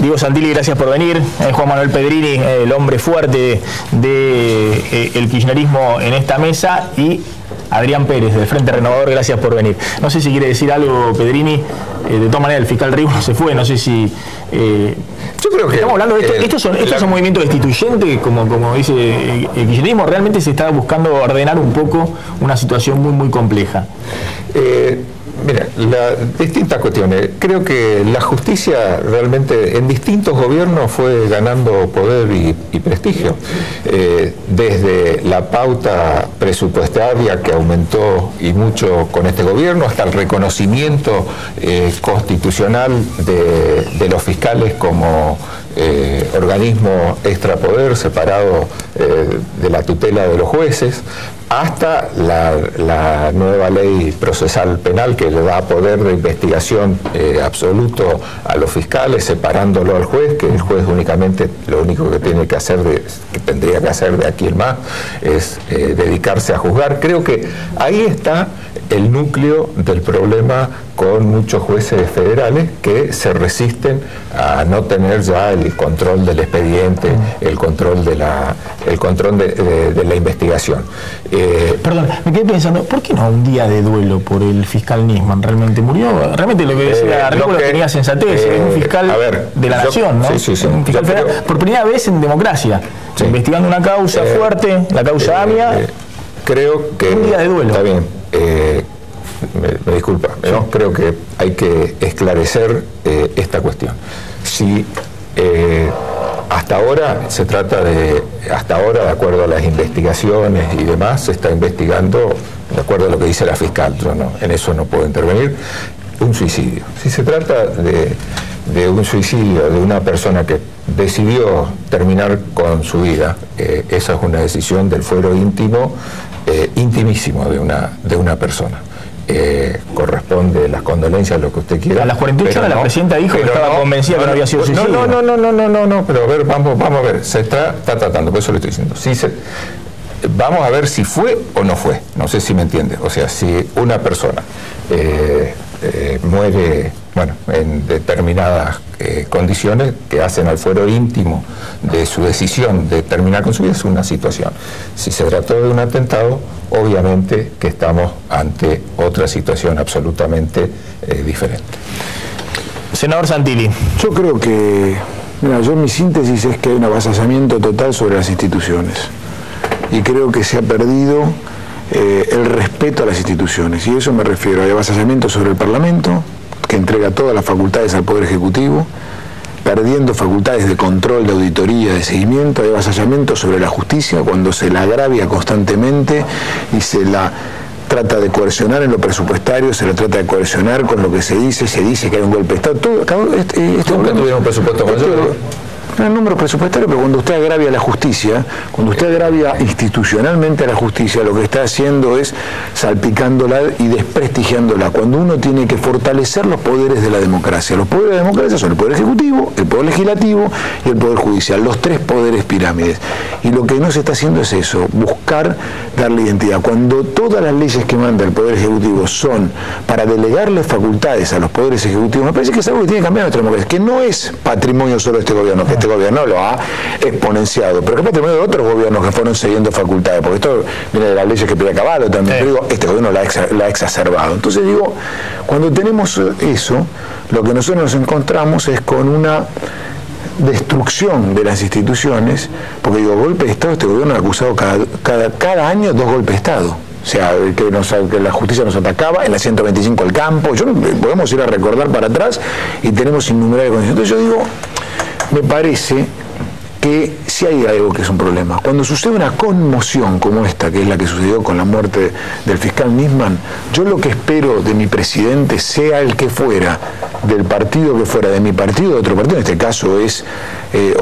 Diego Santilli, gracias por venir. Juan Manuel Pedrini, el hombre fuerte del kirchnerismo en esta mesa, y Adrián Pérez, del Frente Renovador, gracias por venir. No sé si quiere decir algo, Pedrini. De todas maneras, el fiscal Ribas no se fue, no sé si... Yo creo que... Estamos hablando de esto, estos son movimientos destituyentes, como dice el kirchnerismo. Realmente se está buscando ordenar un poco una situación muy, muy compleja. Mira, distintas cuestiones. Creo que la justicia realmente en distintos gobiernos fue ganando poder y prestigio. Desde la pauta presupuestaria que aumentó y mucho con este gobierno, hasta el reconocimiento constitucional de los fiscales como organismo extrapoder separado de la tutela de los jueces, hasta la nueva ley procesal penal que le da poder de investigación absoluto a los fiscales, separándolo al juez, que el juez únicamente lo único que tiene que hacer, que tendría que hacer de aquí en más, es dedicarse a juzgar. Creo que ahí está el núcleo del problema con muchos jueces federales que se resisten a no tener ya el control del expediente, el control de la investigación. Perdón, me quedé pensando, ¿por qué no un día de duelo por el fiscal Nisman? ¿Realmente murió? Realmente lo que decía Rico tenía sensatez, es un fiscal de la nación, ¿no? Sí. Un fiscal federal, por primera vez en democracia, investigando una causa fuerte, la causa AMIA. Creo que... Un día de duelo. Está bien. Me disculpa, ¿no? Creo que hay que esclarecer esta cuestión. Si hasta ahora se trata de, de acuerdo a las investigaciones y demás, se está investigando, de acuerdo a lo que dice la fiscal, yo no, en eso no puedo intervenir, un suicidio. Si se trata de un suicidio de una persona que decidió terminar con su vida, esa es una decisión del fuero íntimo, intimísimo de una persona. Corresponde las condolencias, lo que usted quiera. A las 48 horas la presidenta dijo que estaba convencida que no había sido suicidio. No, pero a ver, vamos a ver, se está tratando, por eso le estoy diciendo. Vamos a ver si fue o no fue, no sé si me entiende. O sea, si una persona muere, bueno, en determinadas condiciones que hacen al fuero íntimo de su decisión de terminar con su vida, es una situación. Si se trató de un atentado, obviamente que estamos ante otra situación absolutamente diferente. Senador Santilli. Yo creo que, mira, mi síntesis es que hay un avasallamiento total sobre las instituciones y creo que se ha perdido el respeto a las instituciones, y eso me refiero. Hay avasallamiento sobre el Parlamento, que entrega todas las facultades al Poder Ejecutivo, perdiendo facultades de control, de auditoría, de seguimiento. Hay avasallamiento sobre la justicia, cuando se la agravia constantemente y se la trata de coercionar en lo presupuestario, se la trata de coercionar con lo que se dice que hay un golpe de Estado. Nunca tuvieron un presupuesto mayor. El número presupuestario, pero cuando usted agravia a la justicia, cuando usted agravia institucionalmente a la justicia, lo que está haciendo es salpicándola y desprestigiándola. Cuando uno tiene que fortalecer los poderes de la democracia. Los poderes de la democracia son el Poder Ejecutivo, el Poder Legislativo y el Poder Judicial, los tres poderes pirámides. Y lo que no se está haciendo es eso, buscar darle identidad. Cuando todas las leyes que manda el Poder Ejecutivo son para delegarle facultades a los poderes ejecutivos, me parece que es algo que tiene que cambiar nuestra democracia, que no es patrimonio solo de este gobierno, que este gobierno lo ha exponenciado, pero que es patrimonio de otros gobiernos que fueron cediendo facultades, porque esto viene de las leyes que pedía Caballo también, pero digo, este gobierno la ha exacerbado. Entonces digo, cuando tenemos eso, lo que nosotros nos encontramos es con una destrucción de las instituciones, porque digo, golpe de Estado, este gobierno ha acusado cada año 2 golpes de Estado. O sea, que la justicia nos atacaba, en la 125 el campo, podemos ir a recordar para atrás y tenemos innumerables condiciones. Entonces yo digo, me parece que sí hay algo que es un problema. Cuando sucede una conmoción como esta, que es la que sucedió con la muerte del fiscal Nisman, yo lo que espero de mi presidente, sea el que fuera, del partido que fuera, de mi partido, de otro partido, en este caso es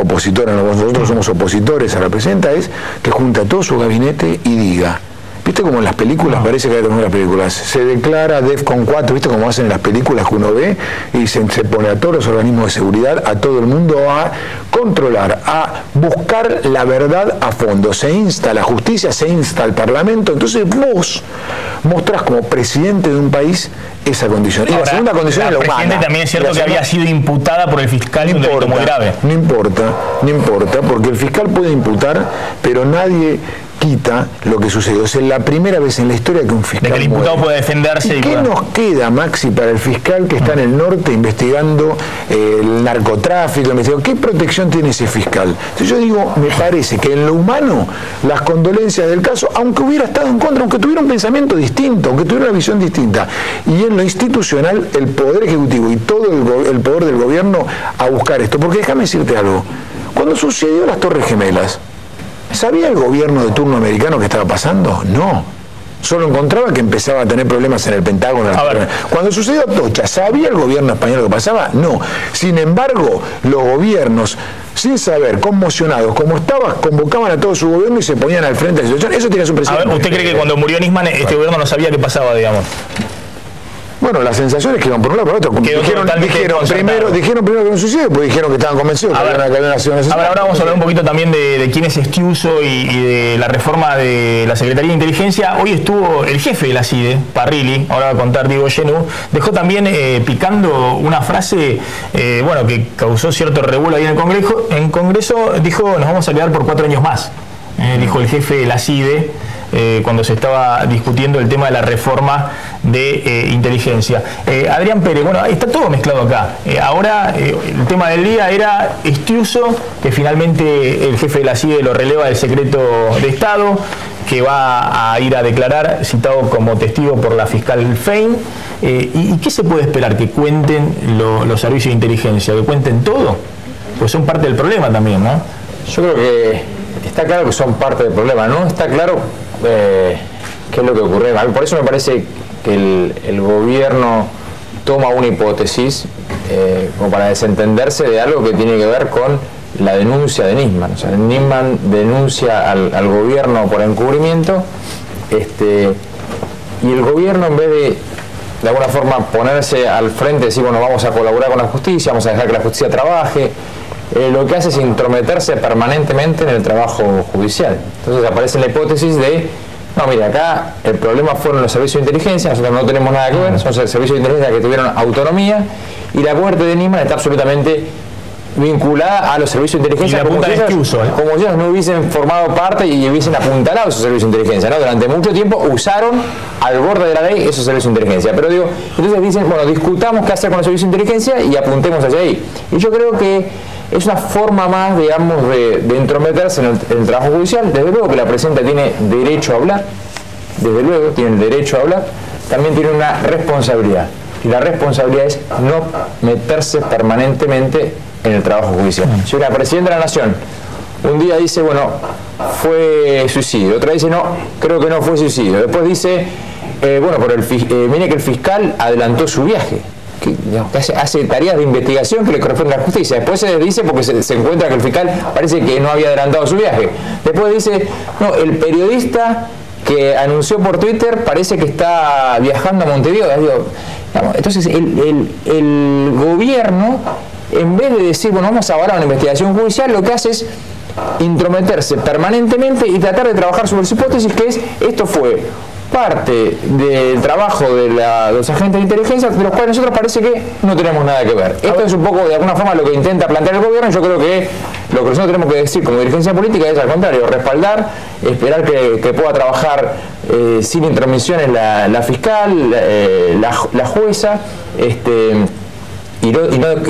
opositor, nosotros somos opositores a la presidenta, es que junte a todo su gabinete y diga, ¿Viste como en las películas? Parece que hay en las películas. Se declara DEFCON 4, ¿viste cómo hacen en las películas que uno ve? Y se pone a todos los organismos de seguridad, a todo el mundo a controlar, a buscar la verdad a fondo. Se insta la justicia, se insta el Parlamento. Entonces vos mostrás como presidente de un país esa condición. Y ahora, la segunda condición es la humana. También es cierto que había sido imputada por el fiscal de un delito muy grave. No importa, porque el fiscal puede imputar, pero nadie quita lo que sucedió. Es la primera vez en la historia que un fiscal de que el imputado muere. puede defenderse. ¿Y qué nos queda, Maxi, para el fiscal que está en el norte investigando el narcotráfico? ¿Qué protección tiene ese fiscal? Entonces yo digo, me parece que en lo humano, las condolencias del caso, aunque hubiera estado en contra, aunque tuviera un pensamiento distinto, aunque tuviera una visión distinta, y en lo institucional, el Poder Ejecutivo y todo el poder del gobierno a buscar esto. Porque déjame decirte algo, cuando sucedió las Torres Gemelas, ¿sabía el gobierno de turno americano qué estaba pasando? No. Solo encontraba que empezaba a tener problemas en el Pentágono. Cuando sucedió Atocha, ¿sabía el gobierno español lo que pasaba? No. Sin embargo, los gobiernos, sin saber, conmocionados, como estaba, convocaban a todo su gobierno y se ponían al frente de la situación. Eso tiene su presidente. A ver, ¿usted cree que cuando murió Nisman este gobierno no sabía qué pasaba, digamos? Bueno, las sensaciones que iban por un lado por otro. Dijeron primero que era un suicidio, pues dijeron que estaban convencidos que había una acción necesaria. Ahora vamos a hablar un poquito también de quién es Estiuso y de la reforma de la Secretaría de Inteligencia. Hoy estuvo el jefe de la CIDE, Parrilli, ahora va a contar Diego Genú, dejó también picando una frase bueno, que causó cierto revuelo ahí en el Congreso. Dijo, nos vamos a quedar por 4 años más, dijo el jefe de la CIDE. Cuando se estaba discutiendo el tema de la reforma de inteligencia. Adrián Pérez, bueno, está todo mezclado acá. Ahora el tema del día era Estiuso, que finalmente el jefe de la CIDE lo releva del secreto de Estado, que va a ir a declarar, citado como testigo por la fiscal Fein. ¿Y qué se puede esperar? ¿Que cuenten los servicios de inteligencia? ¿Que cuenten todo? Pues son parte del problema también, ¿no? Yo creo que está claro que son parte del problema, ¿no? Está claro qué es lo que ocurre. Por eso me parece que el gobierno toma una hipótesis como para desentenderse de algo que tiene que ver con la denuncia de Nisman. O sea, Nisman denuncia al gobierno por encubrimiento y el gobierno, en vez de alguna forma ponerse al frente y decir, bueno, vamos a colaborar con la justicia, vamos a dejar que la justicia trabaje, lo que hace es intrometerse permanentemente en el trabajo judicial. Entonces aparece la hipótesis de, no, mira, acá el problema fueron los servicios de inteligencia, nosotros no tenemos nada que ver, son servicios de inteligencia que tuvieron autonomía y la muerte de Nisman está absolutamente vinculada a los servicios de inteligencia, como si ellos no hubiesen formado parte y hubiesen apuntalado esos servicios de inteligencia, ¿no? Durante mucho tiempo usaron al borde de la ley esos servicios de inteligencia. Pero digo, entonces dicen, bueno, discutamos qué hacer con los servicios de inteligencia y apuntemos hacia ahí. Y yo creo que es una forma más, digamos, de entrometerse en el trabajo judicial. Desde luego que la presidenta tiene derecho a hablar, desde luego tiene el derecho a hablar, también tiene una responsabilidad. Y la responsabilidad es no meterse permanentemente en el trabajo judicial. Si una presidenta de la Nación un día dice, bueno, fue suicidio, otra dice, no, creo que no fue suicidio, después dice, bueno, pero mire que el fiscal adelantó su viaje, que hace tareas de investigación que le corresponden a la justicia, después se dice porque se encuentra que el fiscal parece que no había adelantado su viaje, después dice, no, el periodista que anunció por Twitter parece que está viajando a Montevideo. Entonces el gobierno, en vez de decir, bueno, vamos a avalar una investigación judicial, lo que hace es intrometerse permanentemente y tratar de trabajar sobre su hipótesis, que es, esto fue parte del trabajo de los agentes de inteligencia, de los cuales nosotros parece que no tenemos nada que ver. Esto es un poco, de alguna forma, lo que intenta plantear el gobierno. Yo creo que lo que nosotros tenemos que decir como dirigencia política es, al contrario, respaldar, esperar que pueda trabajar sin intromisiones la fiscal, la jueza, y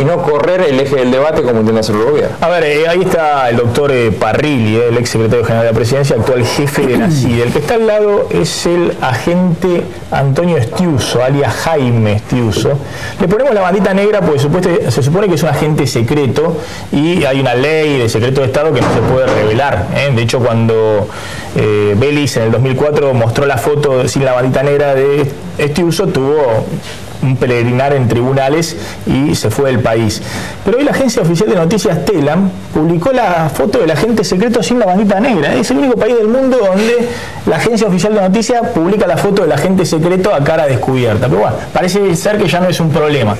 no correr el eje del debate como intenta hacer el gobierno. A ver, ahí está el doctor Parrilli, el ex secretario general de la Presidencia, actual jefe de la CIDE. El que está al lado es el agente Antonio Estiuso, alias Jaime Estiuso. Le ponemos la bandita negra porque se supone que es un agente secreto y hay una ley de secreto de Estado que no se puede revelar. De hecho, cuando Belis en el 2004 mostró la foto sin la bandita negra de Estiuso, tuvo un peregrinar en tribunales y se fue del país. Pero hoy la agencia oficial de noticias Telam publicó la foto del agente secreto sin la bandita negra. Es el único país del mundo donde la agencia oficial de noticias publica la foto del agente secreto a cara descubierta. Pero bueno, parece ser que ya no es un problema.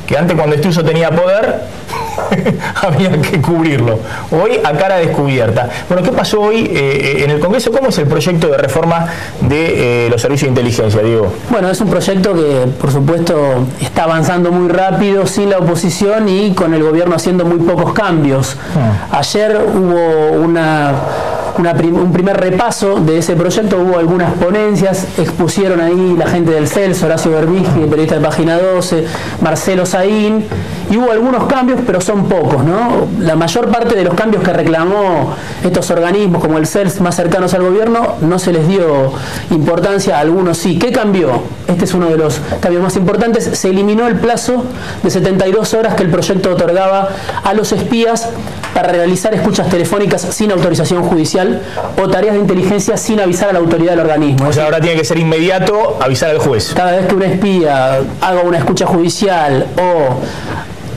Que antes, cuando Estiuso tenía poder, había que cubrirlo. Hoy a cara descubierta. Bueno, ¿qué pasó hoy en el Congreso? ¿Cómo es el proyecto de reforma de los servicios de inteligencia, Diego? Bueno, es un proyecto que, por supuesto, está avanzando muy rápido, sin la oposición y con el gobierno haciendo muy pocos cambios. Ayer hubo un primer repaso de ese proyecto, hubo algunas ponencias, expusieron ahí la gente del CELS, Horacio Berbisky, el periodista de Página 12, Marcelo Saín, y hubo algunos cambios, pero son pocos, ¿no? La mayor parte de los cambios que reclamó estos organismos, como el CELS, más cercanos al gobierno, no se les dio importancia, a algunos sí. ¿Qué cambió? Este es uno de los cambios más importantes. Se eliminó el plazo de 72 horas que el proyecto otorgaba a los espías para realizar escuchas telefónicas sin autorización judicial o tareas de inteligencia sin avisar a la autoridad del organismo. O sea, ahora tiene que ser inmediato avisar al juez. Cada vez que un espía haga una escucha judicial o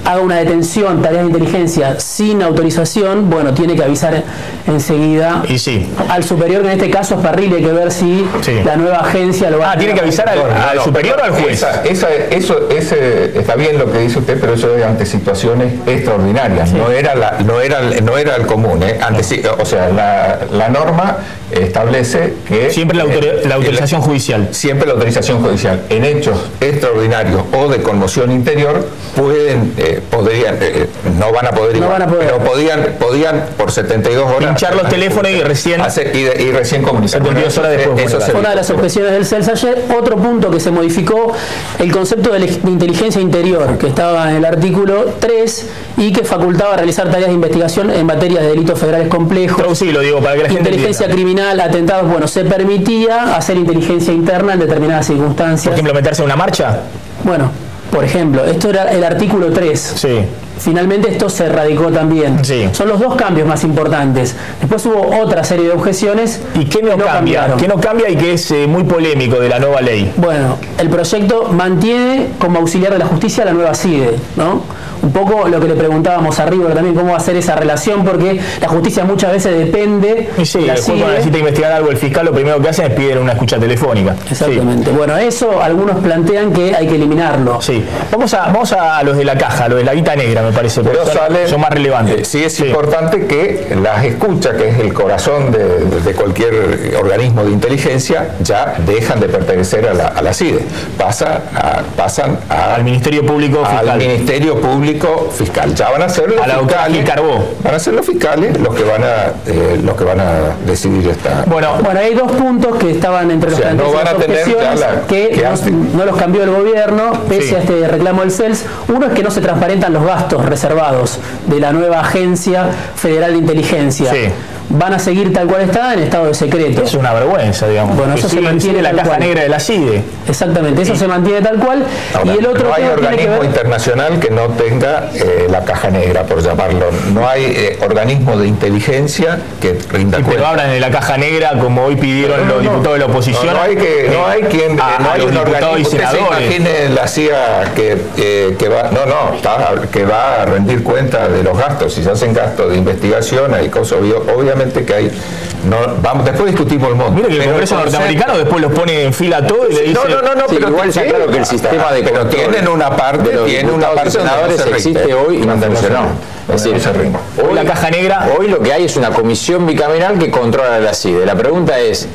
haga una detención, tareas de inteligencia sin autorización, bueno, tiene que avisar enseguida al superior, que en este caso es Parrilli. Hay que ver si la nueva agencia lo va a... ¿Tiene que avisar al superior o al juez? Está bien lo que dice usted, pero eso es ante situaciones extraordinarias, no era el común. O sea, la norma establece que... Siempre la autorización judicial. Siempre la autorización judicial. En hechos extraordinarios o de conmoción interior podrían, no van a poder, pero podían por 72 horas pinchar los teléfonos y recién comunicar. 72 horas después. Fue una de las objeciones del CELS ayer. Otro punto que se modificó, el concepto de inteligencia interior, que estaba en el artículo 3 y que facultaba realizar tareas de investigación en materia de delitos federales complejos. Traducilo, digo, para que la gente inteligencia criminal, atentados. Bueno, se permitía hacer inteligencia interna en determinadas circunstancias. Por ejemplo, meterse en una marcha. Bueno, por ejemplo, esto era el artículo 3. Sí. Finalmente esto se radicó también. Sí. Son los dos cambios más importantes. Después hubo otra serie de objeciones. ¿Y qué no cambia? ¿Qué no cambia y que es muy polémico de la nueva ley? Bueno, el proyecto mantiene como auxiliar de la justicia la nueva CIDE, ¿no? Un poco lo que le preguntábamos a River también, cómo va a ser esa relación, porque la justicia muchas veces depende de la CIDE. Cuando necesita investigar algo el fiscal, lo primero que hacen es pedir una escucha telefónica. Exactamente. Sí. Bueno, eso algunos plantean que hay que eliminarlo. Sí. Vamos a los de la caja, los de la guita negra, me parece, pero son más relevantes. Sí, es importante que las escuchas, que es el corazón de cualquier organismo de inteligencia, ya dejan de pertenecer a la CIDE. Pasan al Ministerio Público Fiscal. Al Ministerio Público Fiscal. Ya van a ser los fiscales. Van a ser los fiscales los que van a decidir esta. Bueno, hay dos puntos que estaban entre los no van a tener que no los cambió el gobierno, pese a este reclamo del CELS. Uno es que no se transparentan los gastos reservados de la nueva Agencia Federal de Inteligencia. Sí. Van a seguir tal cual está en estado de secreto. Es una vergüenza, digamos. Bueno, eso se mantiene la caja negra de la CIDE. Exactamente, eso se mantiene tal cual. Ahora, y el otro no hay organismo internacional que no tenga la caja negra, por llamarlo. No hay organismo de inteligencia que rinda cuenta. Pero hablan de la caja negra como hoy pidieron los diputados de la oposición. No hay un organismo. Usted se imagine la CIA que va a rendir cuenta de los gastos. Si se hacen gastos de investigación, hay cosas obviamente que hay. Después discutimos el monto. Mire que el Congreso norteamericano después los pone en fila todo y le dice. Pero igual está claro que el sistema de control tienen una parte de senadores existe hoy y no funcionó. Es decir, hoy la caja negra. Hoy lo que hay es una comisión bicameral que controla la CIDE. La pregunta es,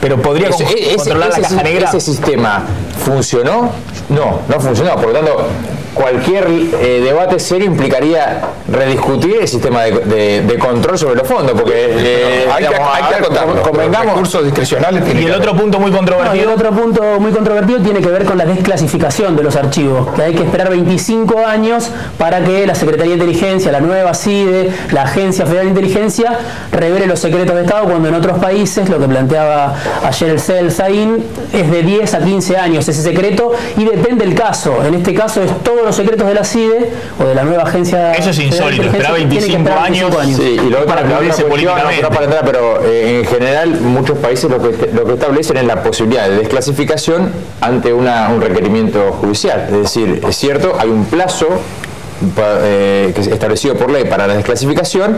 ¿pero podría controlar la caja negra? ¿Ese sistema funcionó? No funcionó. Por lo tanto, cualquier debate serio implicaría rediscutir el sistema de control sobre los fondos, porque hay que convengamos recursos discrecionales. Y el otro punto muy controvertido. El otro punto muy controvertido tiene que ver con la desclasificación de los archivos, que hay que esperar 25 años para que la Secretaría de Inteligencia, la nueva CIDE, la Agencia Federal de Inteligencia, revele los secretos de Estado, cuando en otros países, lo que planteaba ayer el CELS Saín, es de 10 a 15 años ese secreto, y depende del caso. En este caso es todos los secretos de la CIDE o de la nueva agencia. Eso es insólito, esperar 25 años. Sí, y lo otro, para cubrirse políticamente. Pero en general muchos países lo que establecen es la posibilidad de desclasificación ante un requerimiento judicial. Es decir, es cierto, hay un plazo que es establecido por ley para la desclasificación,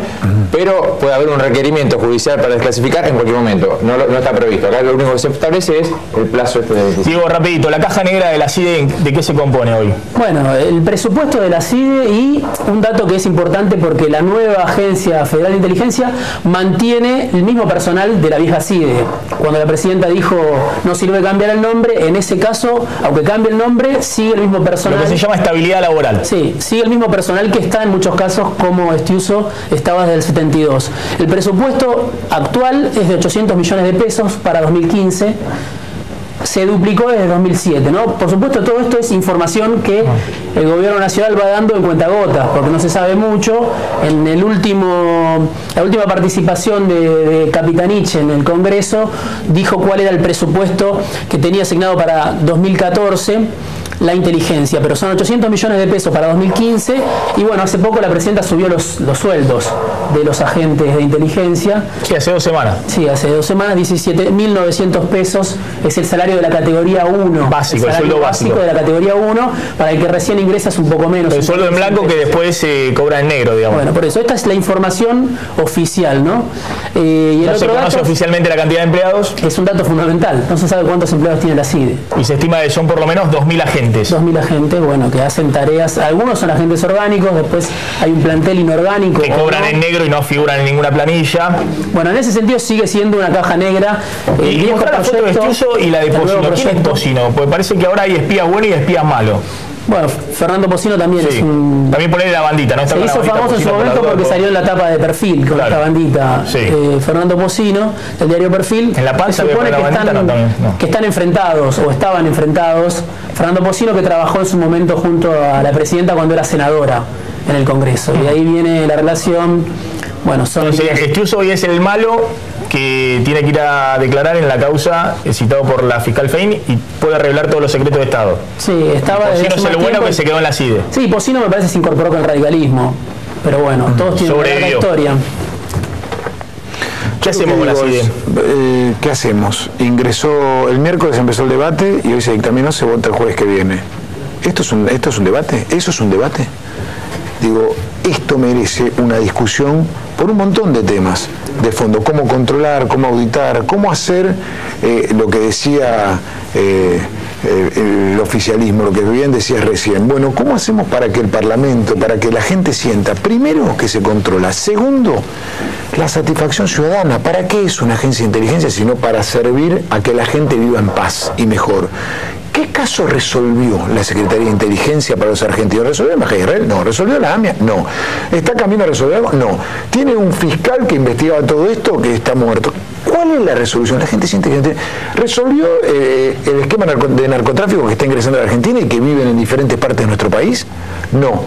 pero puede haber un requerimiento judicial para desclasificar en cualquier momento. No está previsto. Acá lo único que se establece es el plazo de... Diego, rapidito, la caja negra de la CIDE, ¿de qué se compone hoy? Bueno, el presupuesto de la CIDE y un dato que es importante porque la nueva Agencia Federal de Inteligencia mantiene el mismo personal de la vieja CIDE. Cuando la presidenta dijo no sirve cambiar el nombre, en ese caso, aunque cambie el nombre, sigue el mismo personal. Lo que se llama estabilidad laboral. Sí, sigue el mismo personal que está en muchos casos como Estiuso estaba desde el 72. El presupuesto actual es de 800 millones de pesos para 2015. Se duplicó desde 2007, ¿no? Por supuesto, todo esto es información que el gobierno nacional va dando en cuentagotas, porque no se sabe mucho. En la última participación de Capitanich en el Congreso, dijo cuál era el presupuesto que tenía asignado para 2014 la inteligencia, pero son 800 millones de pesos para 2015 y bueno, hace poco la presidenta subió los sueldos de los agentes de inteligencia. Sí, hace 2 semanas. Sí, hace 2 semanas, 17.900 pesos es el salario de la categoría 1. Básico, el sueldo básico de la categoría 1, para el que recién ingresa es un poco menos. El sueldo en blanco que después se cobra en negro, digamos. Bueno, por eso, esta es la información oficial, ¿no? Y el no se conoce oficialmente la cantidad de empleados. Es un dato fundamental, no se sabe cuántos empleados tiene la CIDE. Y se estima que son por lo menos 2.000 agentes. 2.000 agentes, bueno, que hacen tareas, algunos son agentes orgánicos, después hay un plantel inorgánico. Que cobran en negro y no figuran en ninguna planilla. Bueno, en ese sentido sigue siendo una caja negra. Y mostrar la foto de Estiuso y la de Pocino. ¿Quién es Pocino? Porque parece que ahora hay espías buenos y espías malos. Bueno, Fernando Pocino también es un... También ponerle la bandita, ¿no? Se hizo famoso en su momento porque salió en la tapa de Perfil con esta bandita. Sí. Fernando Pocino, del diario Perfil. En la panza se supone que están enfrentados o estaban enfrentados. Fernando Pocino, que trabajó en su momento junto a la presidenta cuando era senadora en el Congreso. Y ahí viene la relación. Bueno, son... Entonces, Estiuso hoy es el malo que tiene que ir a declarar en la causa citado por la fiscal Fein y puede revelar todos los secretos de Estado. Sí, estaba... Pocino es el bueno que se quedó en la CIDE. Sí, Pocino me parece se incorporó con el radicalismo. Pero bueno, todos tienen una larga historia. ¿Qué hacemos con la CIDE? ¿Qué hacemos? Ingresó, el miércoles empezó el debate y hoy se dictaminó, se vota el jueves que viene. ¿Esto es un debate? ¿Eso es un debate? Digo, esto merece una discusión por un montón de temas de fondo. Cómo controlar, cómo auditar, cómo hacer lo que decía el oficialismo, lo que bien decías recién. Bueno, ¿cómo hacemos para que el Parlamento, para que la gente sienta, primero, que se controla, segundo, la satisfacción ciudadana? ¿Para qué es una agencia de inteligencia sino para servir a que la gente viva en paz y mejor? ¿Qué caso resolvió la Secretaría de Inteligencia para los argentinos? ¿Resolvió la Embajada de Israel? No. ¿Resolvió la AMIA? No. ¿Está camino a resolver algo? No. ¿Tiene un fiscal que investigaba todo esto que está muerto? ¿Cuál es la resolución? La gente siente que resolvió el esquema de narcotráfico que está ingresando a la Argentina y que viven en diferentes partes de nuestro país. No.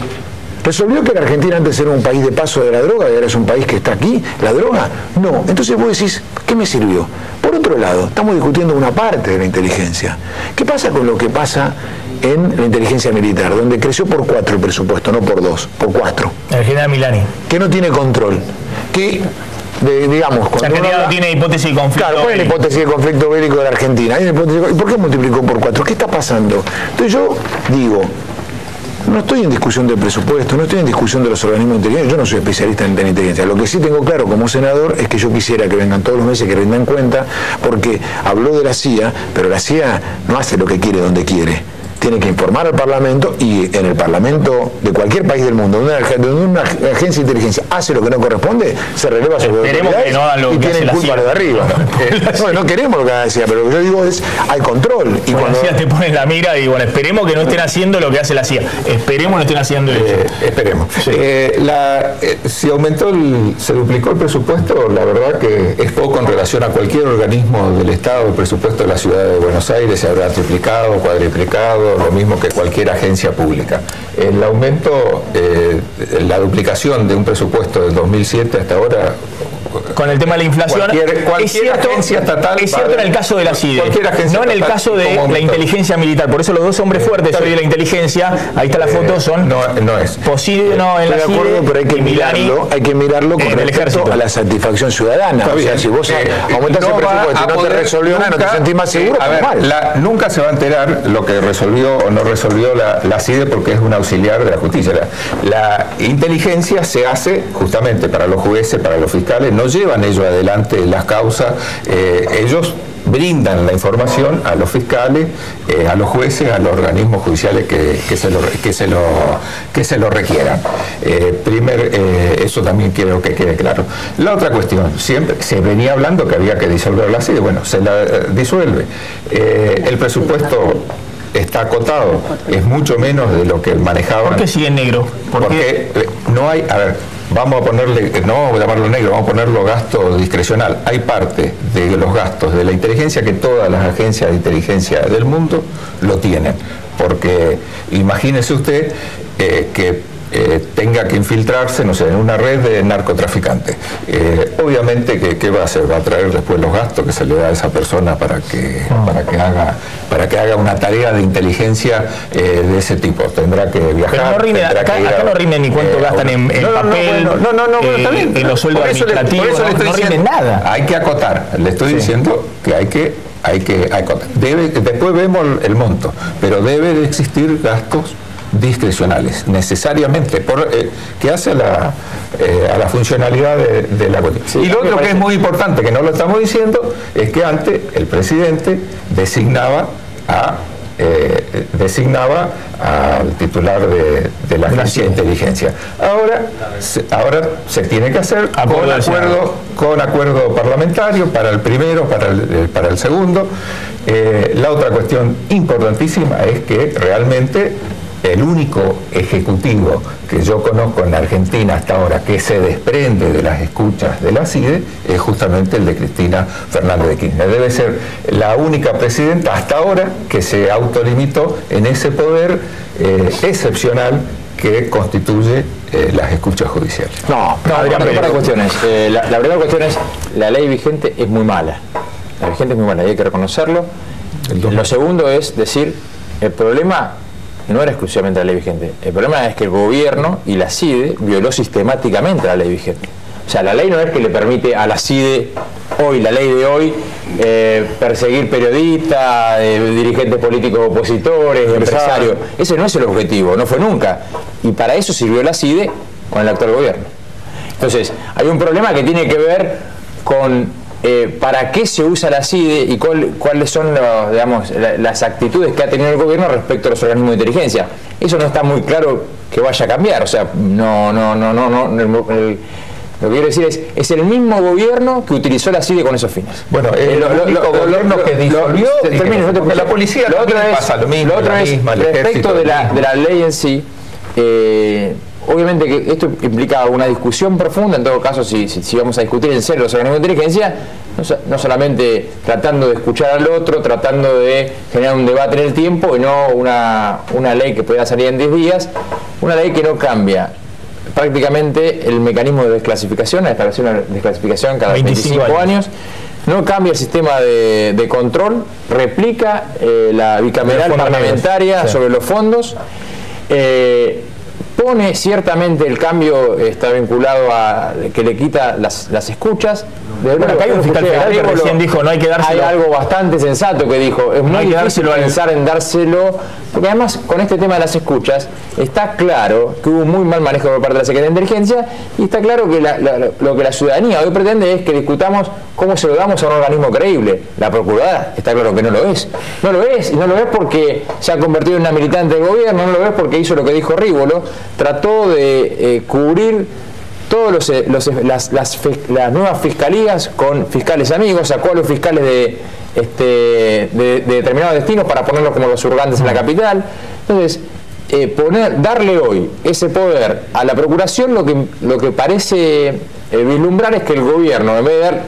¿Resolvió que la Argentina antes era un país de paso de la droga y ahora es un país que está aquí, la droga? No. Entonces vos decís, ¿qué me sirvió? Por otro lado, estamos discutiendo una parte de la inteligencia. ¿Qué pasa con lo que pasa en la inteligencia militar, donde creció por 4 el presupuesto, no por 2, por 4? El general Milani. Que no tiene control. Que, digamos, cuando Argentina no tiene hipótesis de conflicto. Claro, ¿cuál es la hipótesis de conflicto bélico de la Argentina? ¿Y por qué multiplicó por 4? ¿Qué está pasando? Entonces yo digo, no estoy en discusión del presupuesto, no estoy en discusión de los organismos de inteligencia, yo no soy especialista en inteligencia. Lo que sí tengo claro como senador es que yo quisiera que vengan todos los meses, que rindan cuenta, porque habló de la CIA, pero la CIA no hace lo que quiere donde quiere. Tiene que informar al Parlamento, y en el Parlamento de cualquier país del mundo, donde una agencia de inteligencia hace lo que no corresponde, se releva sobre autoridades y tienen culpa de arriba. No queremos lo que haga la CIA, pero lo que yo digo es, hay control. Y cuando la CIA te pone la mira y bueno, esperemos que no estén haciendo lo que hace la CIA. Esperemos no estén haciendo eso. Esperemos. Sí. Si se duplicó el presupuesto, la verdad que es poco en relación a cualquier organismo del Estado. El presupuesto de la ciudad de Buenos Aires se habrá triplicado, cuadriplicado, lo mismo que cualquier agencia pública. El aumento, la duplicación de un presupuesto del 2007 hasta ahora con el tema de la inflación. Cualquier agencia estatal. Es cierto en el caso de la CIDE, no en el caso de la inteligencia militar. Por eso los dos hombres fuertes hoy de la inteligencia, ahí está la foto, son no es posible, no en la Estoy de acuerdo, CIDE, pero hay que mirarlo con respecto a la satisfacción ciudadana. O sea, si vos aumentás el presupuesto y no te resolvió nada, no te sentís más seguro, a ver, nunca se va a enterar lo que resolvió o no resolvió la CIDE, porque es un auxiliar de la justicia. La inteligencia se hace justamente para los jueces, para los fiscales, no llevan ellos adelante las causas, ellos brindan la información a los fiscales, a los jueces, a los organismos judiciales que se lo requieran. Eso también quiero que quede claro. La otra cuestión, siempre se venía hablando que había que disolver la CIDE, bueno, se la disuelve. El presupuesto está acotado, es mucho menos de lo que manejaban. ¿Por qué sigue en negro? Porque no hay, a ver, vamos a ponerle, no vamos a llamarlo negro, vamos a ponerlo gasto discrecional. Hay parte de los gastos de la inteligencia que todas las agencias de inteligencia del mundo lo tienen. Porque imagínese usted que tenga que infiltrarse, no sé, en una red de narcotraficantes. Obviamente que ¿qué va a hacer? Va a traer después los gastos que se le da a esa persona para que haga una tarea de inteligencia de ese tipo. Tendrá que viajar. Pero no rinde, acá no rinde ni cuánto gastan en papel, está bien. En los sueldos administrativos, por eso no rinde nada. Hay que acotar. Le estoy diciendo que hay que acotar. Después vemos el monto, pero debe de existir gastos discrecionales, necesariamente, que hace a la funcionalidad de la cuestión. Sí, y lo otro que es muy importante, que no lo estamos diciendo, es que antes el presidente designaba al titular de la agencia de inteligencia. Ahora se tiene que hacer con acuerdo parlamentario para el primero, para el segundo. La otra cuestión importantísima es que realmente el único ejecutivo que yo conozco en Argentina hasta ahora que se desprende de las escuchas de la CIDE es justamente el de Cristina Fernández de Kirchner. Debe ser la única presidenta hasta ahora que se autolimitó en ese poder excepcional que constituye las escuchas judiciales. Para cuestiones. La primera cuestión es, la ley vigente es muy mala. La vigente es muy mala y hay que reconocerlo. Lo segundo es decir, el problema no era exclusivamente la ley vigente. El problema es que el gobierno y la CIDE violó sistemáticamente la ley vigente. O sea, la ley no es que le permite a la CIDE hoy, la ley de hoy, perseguir periodistas, dirigentes políticos opositores, empresarios. Ese no es el objetivo, no fue nunca. Y para eso sirvió la CIDE con el actual gobierno. Entonces, hay un problema que tiene que ver con para qué se usa la CIDE y cuáles son las actitudes que ha tenido el gobierno respecto a los organismos de inteligencia. Eso no está muy claro que vaya a cambiar. O sea, lo que quiero decir es el mismo gobierno que utilizó la CIDE con esos fines. Bueno, el gobierno que disolvió, la policía, lo otro es respecto de la ley en sí. Obviamente que esto implica una discusión profunda, en todo caso, si vamos a discutir en serio los organismos de inteligencia, no solamente tratando de escuchar al otro, tratando de generar un debate en el tiempo, y no una ley que pueda salir en 10 días, una ley que no cambia prácticamente el mecanismo de desclasificación, la desclasificación cada 25 años, no cambia el sistema de control, replica la bicameral parlamentaria sobre los fondos, pone ciertamente el cambio, está vinculado a que le quita las escuchas. Bueno, acá hay un fiscal federal que recién dijo no hay que dárselo. Hay algo bastante sensato que dijo, es muy difícil pensar en dárselo, porque además con este tema de las escuchas está claro que hubo un muy mal manejo por parte de la Secretaría de Inteligencia y está claro que lo que la ciudadanía hoy pretende es que discutamos cómo se lo damos a un organismo creíble. La Procuradora está claro que no lo es. No lo es, y no lo es porque se ha convertido en una militante del gobierno, no lo es porque hizo lo que dijo Rívolo, trató de cubrir todas las nuevas fiscalías con fiscales amigos, sacó a los fiscales de determinados destinos para ponerlos como los hurgantes en la capital. Entonces, darle hoy ese poder a la Procuración, lo que parece vislumbrar es que el gobierno, en vez de dar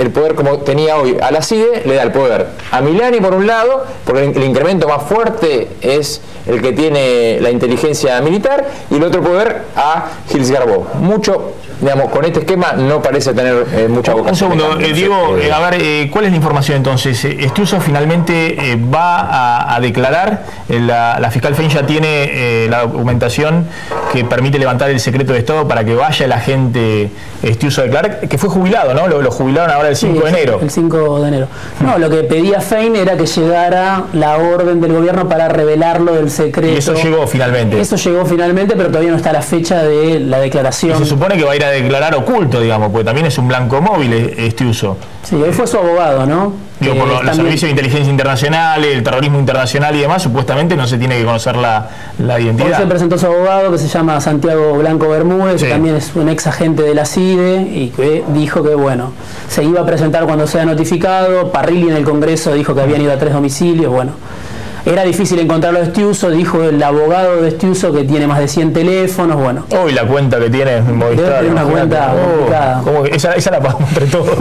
el poder como tenía hoy a la CIDE, le da el poder a Milani por un lado, porque el incremento más fuerte es el que tiene la inteligencia militar, y el otro poder a Gilles Garbó. Mucho, digamos, con este esquema no parece tener mucha vocación. Un segundo, Diego, a ver, ¿cuál es la información entonces? Estiuso finalmente va a declarar, la fiscal Fein ya tiene la documentación que permite levantar el secreto de Estado para que vaya el agente Estiuso a declarar, que fue jubilado, ¿no? Lo jubilaron ahora el 5 de enero. El 5 de enero. No, lo que pedía Fein era que llegara la orden del gobierno para revelarlo del secreto. Y eso llegó finalmente. Eso llegó finalmente, pero todavía no está la fecha de la declaración. Y se supone que va a ir a declarar oculto, digamos, porque también es un blanco móvil Estiuso. Sí, hoy fue su abogado, ¿no? Digo, por los servicios de inteligencia internacional, el terrorismo internacional y demás, supuestamente no se tiene que conocer la identidad. Hoy se presentó su abogado, que se llama Santiago Blanco Bermúdez, que también es un ex agente de la CIDE, y que dijo que, bueno, se iba a presentar cuando sea notificado. Parrilli en el Congreso dijo que habían ido a 3 domicilios, bueno. Era difícil encontrarlo de Estiuso, dijo el abogado de Estiuso que tiene más de 100 teléfonos, bueno. Hoy la cuenta que tiene en Movistar. Debe tener una cuenta complicada. ¿Cómo que esa la pagamos entre todos?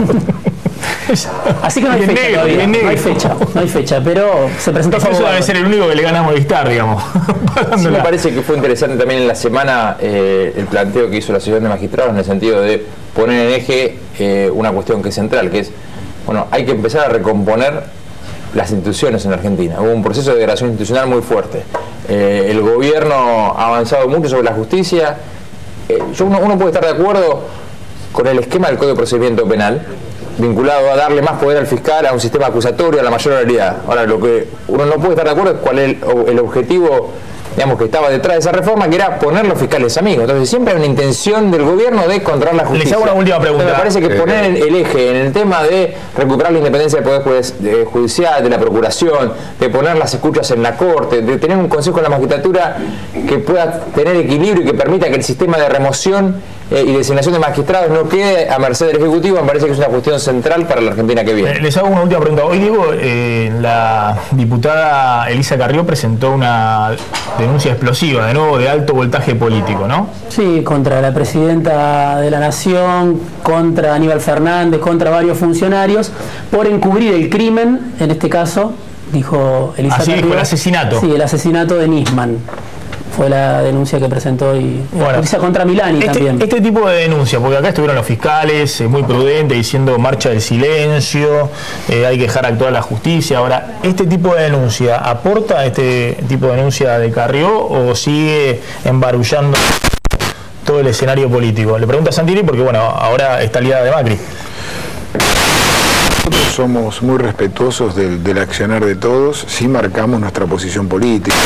Así que no hay fecha negro, todavía, no hay fecha, pero se presentó su abogado. Eso debe ser el único que le gana a Movistar, digamos. Sí, me parece que fue interesante también en la semana el planteo que hizo la Asociación de Magistrados en el sentido de poner en eje una cuestión que es central, que es, bueno, hay que empezar a recomponer las instituciones en Argentina. Hubo un proceso de degradación institucional muy fuerte. El gobierno ha avanzado mucho sobre la justicia. Uno puede estar de acuerdo con el esquema del Código de Procedimiento Penal, vinculado a darle más poder al fiscal, a un sistema acusatorio, a la mayor oralidad. Ahora, lo que uno no puede estar de acuerdo es cuál es el objetivo, digamos, que estaba detrás de esa reforma, que era poner los fiscales amigos. Entonces siempre hay una intención del gobierno de controlar la justicia. Les hago una última pregunta. Entonces, me parece que poner el eje en el tema de recuperar la independencia del Poder Judicial, de la Procuración, de poner las escuchas en la Corte, de tener un Consejo de la Magistratura que pueda tener equilibrio y que permita que el sistema de remoción y designación de magistrados no quede a merced del Ejecutivo, me parece que es una cuestión central para la Argentina que viene. Les hago una última pregunta. Hoy, Diego, la diputada Elisa Carrió presentó una denuncia explosiva, de nuevo, de alto voltaje político, ¿no? Sí, contra la presidenta de la Nación, contra Aníbal Fernández, contra varios funcionarios, por encubrir el crimen, en este caso, dijo Elisa Carrió. Así dijo, el asesinato. Sí, el asesinato de Nisman. Fue la denuncia que presentó y contra Milani también. Este tipo de denuncia, porque acá estuvieron los fiscales muy prudentes diciendo marcha del silencio, hay que dejar actuar la justicia. Ahora, ¿este tipo de denuncia aporta este tipo de denuncia de Carrió o sigue embarullando todo el escenario político? Le pregunto a Santilli porque, bueno, ahora está aliada de Macri. Nosotros somos muy respetuosos del accionar de todos, sí marcamos nuestra posición política.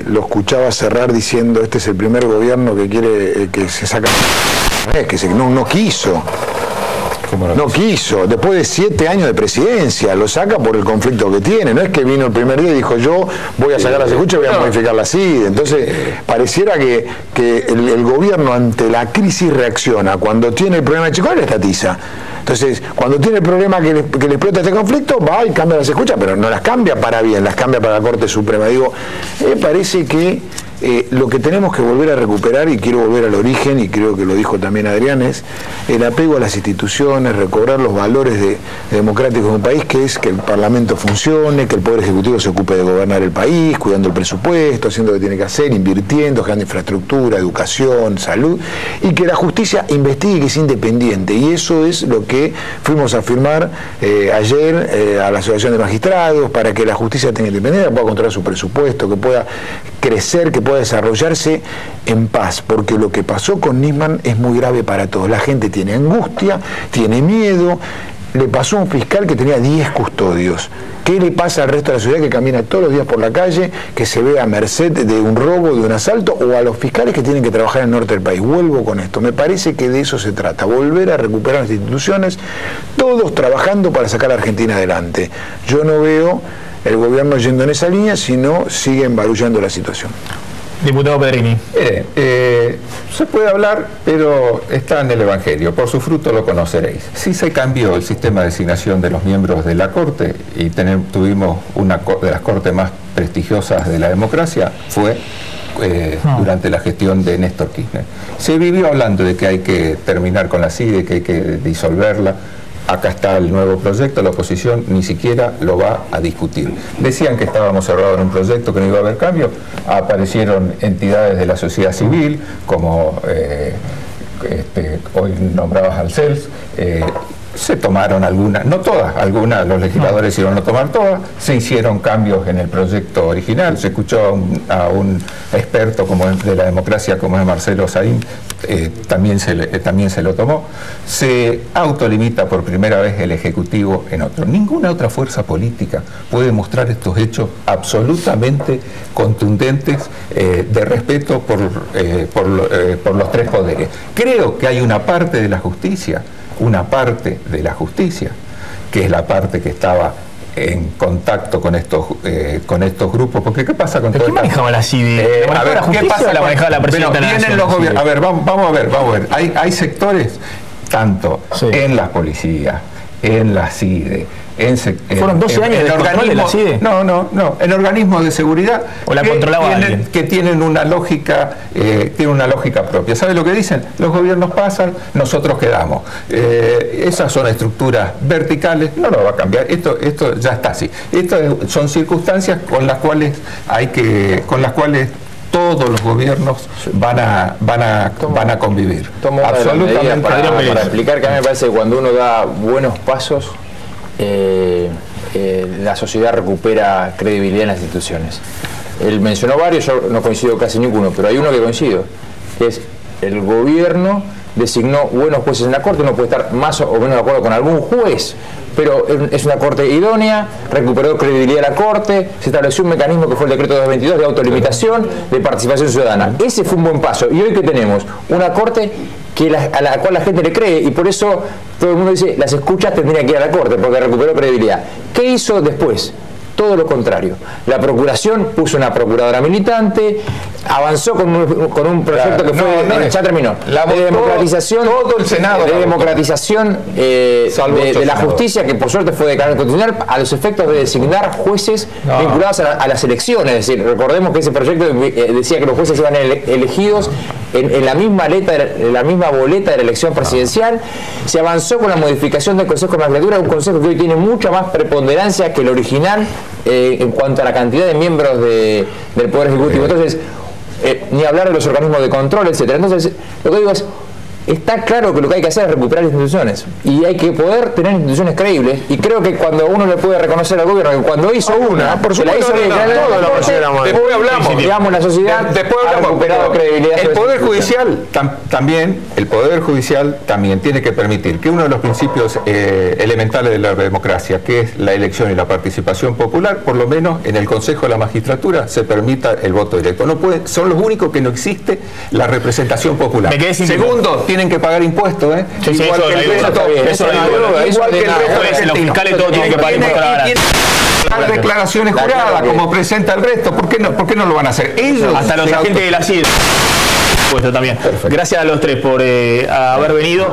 Lo escuchaba cerrar diciendo este es el primer gobierno que quiere que se saca, no quiso. No quiso, después de 7 años de presidencia, lo saca por el conflicto que tiene, no es que vino el primer día y dijo yo voy a sacar las escuchas y voy a modificar la CIDE. Entonces pareciera que el gobierno ante la crisis reacciona, cuando tiene el problema de Chico le estatiza. Entonces, cuando tiene el problema que le explota este conflicto, va y cambia las escuchas, pero no las cambia para bien, las cambia para la Corte Suprema. Digo, me parece que lo que tenemos que volver a recuperar, y quiero volver al origen, y creo que lo dijo también Adrián, es el apego a las instituciones, recobrar los valores democráticos de un país, que es que el Parlamento funcione, que el Poder Ejecutivo se ocupe de gobernar el país, cuidando el presupuesto, haciendo lo que tiene que hacer, invirtiendo, generando infraestructura, educación, salud, y que la justicia investigue, que es independiente. Y eso es lo que fuimos a firmar ayer a la Asociación de Magistrados, para que la justicia tenga independencia, pueda controlar su presupuesto, que pueda crecer, que pueda desarrollarse en paz, porque lo que pasó con Nisman es muy grave para todos. La gente tiene angustia, tiene miedo. Le pasó a un fiscal que tenía 10 custodios. ¿Qué le pasa al resto de la sociedad que camina todos los días por la calle, que se ve a merced de un robo, de un asalto, o a los fiscales que tienen que trabajar en el norte del país? Vuelvo con esto. Me parece que de eso se trata, volver a recuperar las instituciones, todos trabajando para sacar a Argentina adelante. Yo no veo el gobierno yendo en esa línea, sino sigue embarullando la situación. Diputado Pedrini. Se puede hablar, pero está en el Evangelio. Por su fruto lo conoceréis. Sí se cambió el sistema de designación de los miembros de la Corte y tuvimos una de las cortes más prestigiosas de la democracia, fue durante la gestión de Néstor Kirchner. Se vivió hablando de que hay que terminar con la CIDE, que hay que disolverla. Acá está el nuevo proyecto, la oposición ni siquiera lo va a discutir. Decían que estábamos cerrados en un proyecto, que no iba a haber cambio. Aparecieron entidades de la sociedad civil, como hoy nombrabas al CELS. Se tomaron algunas, no todas, algunas los legisladores iban a tomar todas, se hicieron cambios en el proyecto original, se escuchó a un experto como de la democracia como es Marcelo Saín, también se lo tomó. Se autolimita por primera vez el Ejecutivo en otro. Ninguna otra fuerza política puede mostrar estos hechos absolutamente contundentes de respeto por los tres poderes. Creo que hay una parte de la justicia, que es la parte que estaba en contacto con estos grupos, porque ¿qué pasa con todo esto? ¿Quién manejaba la CIDE? A ver, ¿qué pasa? ¿La manejaba la presidenta de la Nación? Los gobiernos. A ver, vamos a ver. Hay sectores, tanto en la policía, en la CIDE, ¿fueron 12 años de control de la CIDE? No, en organismos de seguridad ¿o la controlaba alguien? Que tienen una lógica propia. ¿Sabe lo que dicen? Los gobiernos pasan, nosotros quedamos. Esas son estructuras verticales, no lo va a cambiar. Esto ya está así. Son circunstancias con las cuales todos los gobiernos van a convivir. Absolutamente. Para explicar que a mí me parece que cuando uno da buenos pasos, la sociedad recupera credibilidad en las instituciones. Él mencionó varios, yo no coincido casi ninguno, pero hay uno que coincido, que es el gobierno designó buenos jueces en la Corte. Uno puede estar más o menos de acuerdo con algún juez, pero es una Corte idónea, recuperó credibilidad la Corte, se estableció un mecanismo que fue el decreto 222 de autolimitación, de participación ciudadana. Ese fue un buen paso. Y hoy que tenemos una Corte a la cual la gente le cree, y por eso todo el mundo dice, las escuchas tendrían que ir a la Corte, porque recuperó credibilidad. ¿Qué hizo después? Todo lo contrario. La Procuración puso una procuradora militante, avanzó con un proyecto que fue, ya terminó, de democratización, todo el Senado, de democratización de la justicia, que por suerte fue de carácter constitucional, a los efectos de designar jueces vinculados a las elecciones. Es decir, recordemos que ese proyecto decía que los jueces iban elegidos en la misma boleta de la elección presidencial. Se avanzó con la modificación del Consejo de la Magistratura, un consejo que hoy tiene mucha más preponderancia que el original en cuanto a la cantidad de miembros del Poder Ejecutivo. Entonces, ni hablar de los organismos de control, etcétera. Entonces, lo que digo es, está claro que lo que hay que hacer es recuperar instituciones, y hay que poder tener instituciones creíbles, y creo que cuando uno le puede reconocer al gobierno que cuando hizo una, por supuesto, después hablamos, digamos, la sociedad ha recuperado credibilidad. El Poder Judicial también tiene que permitir que uno de los principios elementales de la democracia, que es la elección y la participación popular, por lo menos en el Consejo de la Magistratura se permita el voto directo. Son los únicos que no existe la representación popular. Segundo, tienen que pagar impuestos, igual que el resto. Igual que el resto. Los fiscales todos tienen que pagar impuestos. Las declaraciones juradas, como presenta el resto, ¿por qué no lo van a hacer? Ellos, hasta los agentes de la CIDE. También. Gracias a los tres por haber venido.